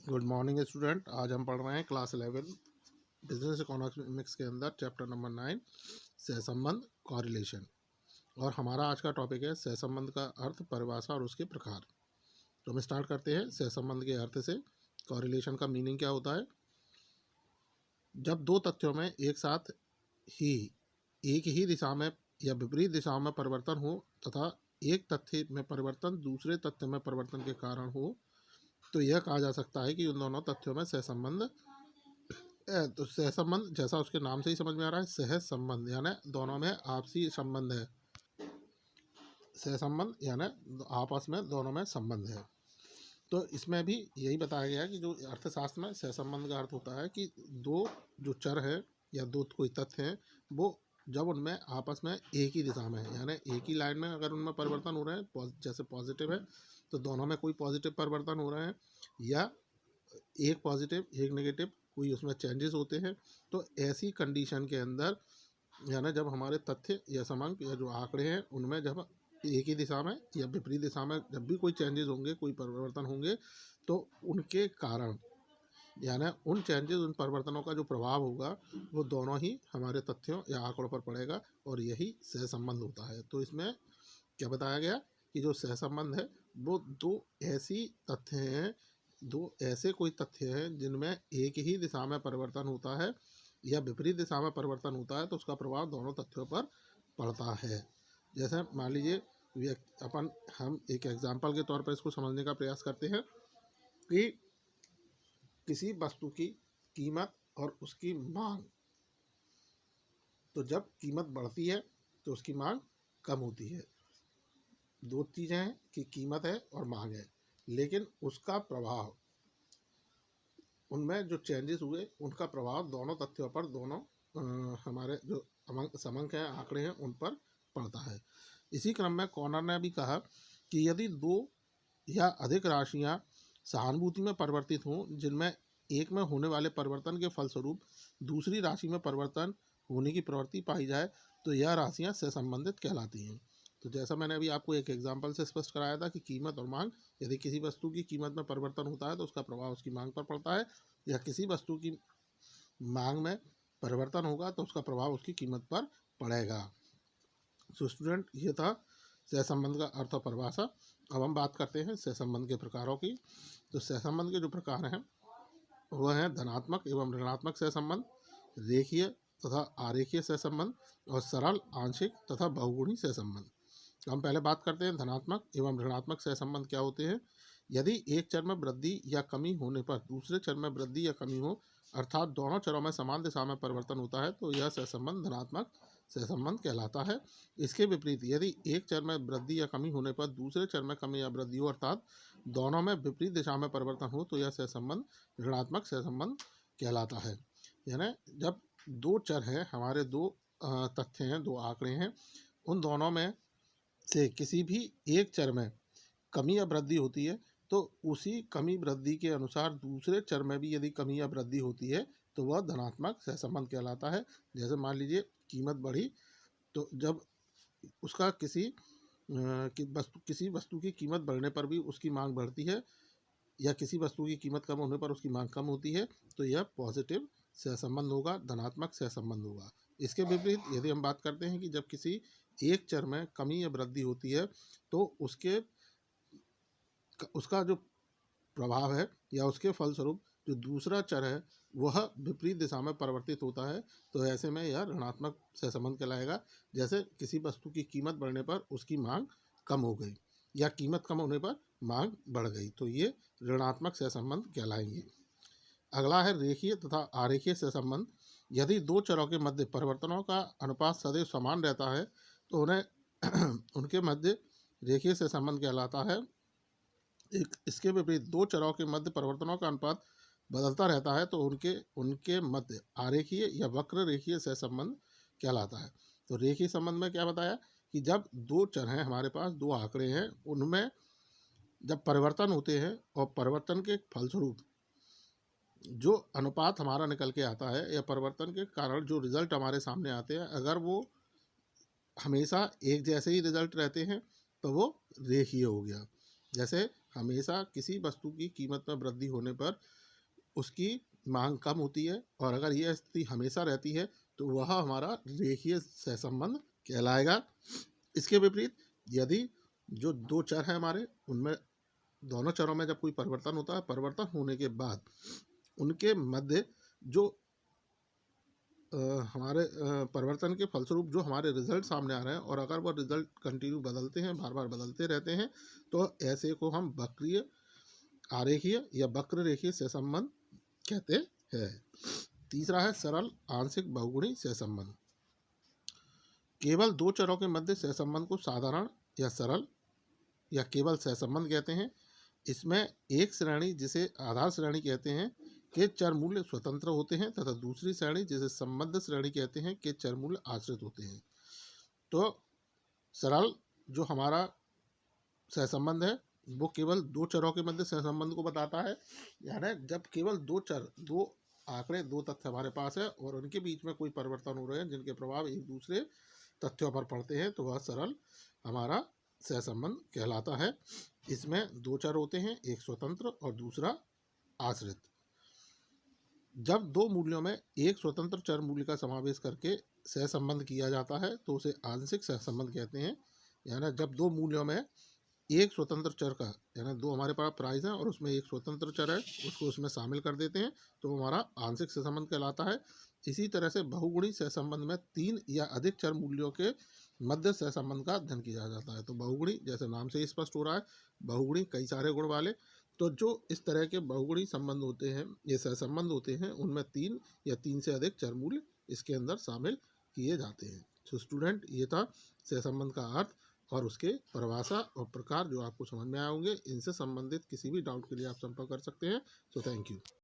Good morning student. आज हम पढ़ रहे हैं क्लास 11 बिजनेस इकोनॉमिक्स के अंदर चैप्टर नंबर 9 सहसंबंध कॉरिलेशन। और हमारा आज का टॉपिक है सहसंबंध का अर्थ, परिभाषा और उसके प्रकार। तो हम स्टार्ट करते हैं सहसंबंध के अर्थ से। कॉरिलेशन का मीनिंग क्या होता है? जब दो तथ्यों में एक साथ ही एक ही दिशा में या विपरीत दिशाओं में परिवर्तन हो तथा एक तथ्य में परिवर्तन दूसरे तथ्य में परिवर्तन के कारण हो, तो यह कहा जा सकता है कि उन दोनों तथ्यों में सहसंबंध है। तो सहसंबंध जैसा उसके नाम से ही समझ में आ रहा है, सह संबंध यानी दोनों में आपसी संबंध है। सहसंबंध यानी आपस में दोनों में संबंध है। तो इसमें भी यही बताया गया है कि जो अर्थशास्त्र में सहसंबंध का अर्थ होता है कि दो जो चर है या दो कोई तथ्य हैं, वो जब उनमें आपस में एक ही दिशा में है, यानी एक ही लाइन में अगर उनमें परिवर्तन हो रहे हैं, जैसे पॉजिटिव है तो दोनों में कोई पॉजिटिव परिवर्तन हो रहे हैं, या एक पॉजिटिव एक नेगेटिव कोई उसमें चेंजेस होते हैं, तो ऐसी कंडीशन के अंदर यानी जब हमारे तथ्य या समांक या जो आंकड़े हैं उनमें जब एक ही दिशा में या विपरीत दिशा में जब भी कोई चेंजेस होंगे, कोई परिवर्तन होंगे, तो उनके कारण यानी उन चेंजेस उन परिवर्तनों का जो प्रभाव होगा वो दोनों ही हमारे तथ्यों या आंकड़ों पर पड़ेगा, और यही सहसंबंध होता है। तो इसमें क्या बताया गया कि जो सहसंबंध है वो दो ऐसी तथ्य हैं, दो ऐसे कोई तथ्य हैं जिनमें एक ही दिशा में परिवर्तन होता है या विपरीत दिशा में परिवर्तन होता है, तो उसका प्रभाव दोनों तथ्यों पर पड़ता है। जैसे मान लीजिए हम एक एग्जाम्पल के तौर पर इसको समझने का प्रयास करते हैं कि किसी वस्तु की कीमत और उसकी मांग, तो जब कीमत बढ़ती है तो उसकी मांग कम होती है। दो चीज़ें हैं कि कीमत है और मांग है, लेकिन उसका प्रभाव, उनमें जो चेंजेस हुए उनका प्रभाव दोनों तथ्यों पर, दोनों हमारे जो समंक हैं, आंकड़े हैं, उन पर पड़ता है। इसी क्रम में कॉर्नर ने भी कहा कि यदि दो या अधिक राशियां सहानुभूति में परिवर्तित हों जिनमें एक में होने वाले परिवर्तन के फलस्वरूप दूसरी राशि में परिवर्तन होने की प्रवृत्ति पाई जाए, तो यह राशियां सहसंबंधित कहलाती हैं। तो जैसा मैंने अभी आपको एक एग्जाम्पल से स्पष्ट कराया था कि कीमत और मांग, यदि किसी वस्तु की कीमत में परिवर्तन होता है तो उसका प्रभाव उसकी मांग पर पड़ता है, या किसी वस्तु की मांग में परिवर्तन होगा तो उसका प्रभाव उसकी कीमत पर पड़ेगा। तो स्टूडेंट, ये था सहसंबंध का अर्थ और परिभाषा। अब हम बात करते हैं सहसंबंध के प्रकारों की। तो सहसंबंध के जो प्रकार हैं वह हैं धनात्मक एवं ऋणात्मक सहसंबंध, रेखीय तथा आरेखीय सहसंबंध, और सरल, आंशिक तथा बहुगुणी सहसंबंध। तो हम पहले बात करते हैं धनात्मक एवं ऋणात्मक सहसंबंध क्या होते हैं। यदि एक चर में वृद्धि या कमी होने पर दूसरे चर में वृद्धि या कमी हो, अर्थात दोनों चरों में समान दिशा में परिवर्तन होता है, तो यह सहसंबंध धनात्मक सहसंबंध कहलाता है। इसके विपरीत यदि एक चर में वृद्धि या कमी होने पर दूसरे चर में कमी या वृद्धि हो, अर्थात दोनों में विपरीत दिशा में परिवर्तन हो, तो यह सहसंबंध ऋणात्मक सहसंबंध कहलाता है। यानी जब दो चर हैं, हमारे दो तथ्य हैं, दो आंकड़े हैं, उन दोनों में से किसी भी एक चर में कमी या वृद्धि होती है, तो उसी कमी वृद्धि के अनुसार दूसरे चर में भी यदि कमी या वृद्धि होती है तो वह धनात्मक सहसंबंध कहलाता है। जैसे मान लीजिए कीमत बढ़ी, तो जब उसका किसी वस्तु की कीमत बढ़ने पर भी उसकी मांग बढ़ती है, या किसी वस्तु की कीमत कम होने पर उसकी मांग कम होती है, तो यह पॉजिटिव सहसंबंध होगा, धनात्मक सहसंबंध होगा। इसके विपरीत यदि हम बात करते हैं कि जब किसी एक चर में कमी या वृद्धि होती है, तो उसका जो प्रभाव है या उसके फलस्वरूप जो दूसरा चर है वह विपरीत दिशा में परिवर्तित होता है, तो ऐसे में यह ऋणात्मक सहसंबंध कहलाएगा। जैसे किसी वस्तु की कीमत बढ़ने पर उसकी मांग कम हो गई, या कीमत कम होने पर मांग बढ़ गई, तो ये ऋणात्मक सहसंबंध कहलाएंगे। अगला है रेखीय तथा आरेखीय सहसंबंध। यदि दो चरों के मध्य परिवर्तनों का अनुपात सदैव समान रहता है तो उन्हें उनके मध्य रेखीय सहसंबंध कहलाता है। इसके विपरीत दो चरों के मध्य परिवर्तनों का अनुपात बदलता रहता है तो उनके मध्य आरेखीय या वक्र रेखीय सहसंबंध कहलाता है। तो रेखीय संबंध में क्या बताया कि जब दो चर हैं, हमारे पास दो आंकड़े हैं, उनमें जब परिवर्तन होते हैं और परिवर्तन के फलस्वरूप जो अनुपात हमारा निकल के आता है या परिवर्तन के कारण जो रिजल्ट हमारे सामने आते हैं, अगर वो हमेशा एक जैसे ही रिजल्ट रहते हैं तो वो रेखीय हो गया। जैसे हमेशा किसी वस्तु की कीमत में वृद्धि होने पर उसकी मांग कम होती है, और अगर यह स्थिति हमेशा रहती है तो वह हमारा रेखीय सहसंबंध कहलाएगा। इसके विपरीत यदि जो दो चर हैं हमारे, उनमें दोनों चरों में जब कोई परिवर्तन होता है, परिवर्तन होने के बाद उनके मध्य जो हमारे परिवर्तन के फलस्वरूप जो हमारे रिजल्ट सामने आ रहे हैं, और अगर वो रिजल्ट कंटिन्यू बदलते हैं, बार बार बदलते रहते हैं, तो ऐसे को हम वक्रीय आरेखीय या वक्र रेखीय सहसंबंध कहते हैं। तीसरा है सरल आंशिक बहुगुणी सहसंबंध। केवल दो चरों के मध्य सहसंबंध को साधारण या सरल या केवल सहसंबंध कहते हैं। इसमें एक श्रेणी, जिसे आधार श्रेणी कहते हैं, के चर मूल्य स्वतंत्र होते हैं, तथा दूसरी श्रेणी, जिसे संबद्ध श्रेणी कहते हैं, के चर मूल्य आश्रित होते हैं। तो सरल जो हमारा सहसंबंध है वो केवल दो चरों के मध्य सहसंबंध को बताता है, यानी जब केवल दो चर, दो आंकड़े, दो तथ्य हमारे पास है और उनके बीच में कोई परिवर्तन हो रहे हैं जिनके प्रभाव एक दूसरे तथ्यों पर पड़ते हैं, तो वह सरल हमारा सहसंबंध कहलाता है। इसमें दो चर होते हैं, एक स्वतंत्र और दूसरा आश्रित। जब दो मूल्यों में एक स्वतंत्र चर मूल्य का समावेश करके सहसंबंध किया जाता है तो उसे आंशिक सहसंबंध कहते हैं। यानी जब दो मूल्यों में एक स्वतंत्र चर का, यानी दो हमारे पास प्राइस है और उसमें एक स्वतंत्र चर है, उसको उसमें शामिल कर देते हैं तो हमारा आंशिक सहसंबंध कहलाता है। इसी तरह से बहुगुणी सहसंबंध में तीन या अधिक चर मूल्यों के मध्य सहसंबंध का अध्ययन किया जाता है। तो बहुगुणी, जैसे नाम से ही स्पष्ट हो रहा है, बहुगुणी कई सारे गुण वाले। तो जो इस तरह के बहुगुणी संबंध होते हैं, ये सहसंबंध होते हैं, उनमें तीन या तीन से अधिक चर मूल्य इसके अंदर शामिल किए जाते हैं। तो स्टूडेंट, ये था सहसंबंध का अर्थ और उसके परिभाषा और प्रकार जो आपको समझ में आए होंगे। इनसे संबंधित किसी भी डाउट के लिए आप संपर्क कर सकते हैं। So thank you.